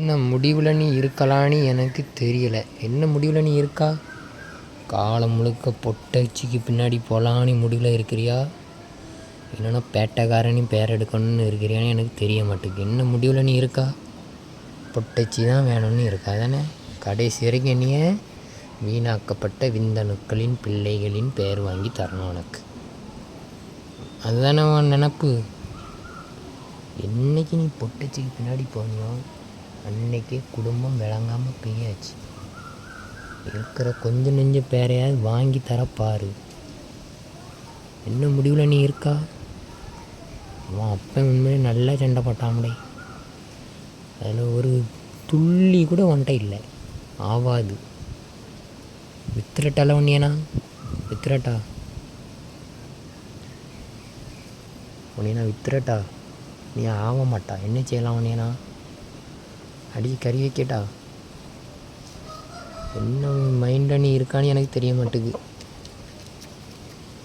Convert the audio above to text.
என்ன முடிவில் நீ இருக்கலான்னு எனக்கு தெரியலை. என்ன முடிவில் நீ இருக்கா? காலம் முழுக்க பொட்டச்சிக்கு பின்னாடி போகலான்னு முடிவில் இருக்கிறியா? இல்லைன்னா பேட்டைக்காரனையும் பேர் எடுக்கணும்னு இருக்கிறியான்னு எனக்கு தெரிய மாட்டேங்குது. என்ன முடிவில் நீ இருக்கா? பொட்டச்சி தான் வேணும்னு இருக்கா தானே? கடைசி வரைக்கும் என்னைய வீணாக்கப்பட்ட விந்தணுக்களின் பிள்ளைகளின் பெயர் வாங்கி தரணும் உனக்கு. அதுதானே உன் நினப்பு. என்றைக்கு நீ பொட்டச்சிக்கு பின்னாடி போனியோ அன்னைக்கே குடும்பம் விளங்காமல் பெய்யாச்சு. இருக்கிற கொஞ்சம் நெஞ்ச பேரையாவது வாங்கி தரப்பாரு. என்ன முடிவில் நீ இருக்கா? அவன் அப்போ உண்மையிலே நல்லா சண்டை போட்டான்டே. அதில் ஒரு துள்ளி கூட ஒன்ட்ட இல்லை. ஆவாது. வித்துரட்டால உன்னையனா? வித்துரட்டா உன்னையனா? வித்துரட்டா நீ ஆக மாட்டா. என்ன செய்யலாம் உன்னையனா? அடிச்சு கறி வைக்கட்டா? என்ன மைண்டில் நீ இருக்கான்னு எனக்கு தெரிய மாட்டேங்குது.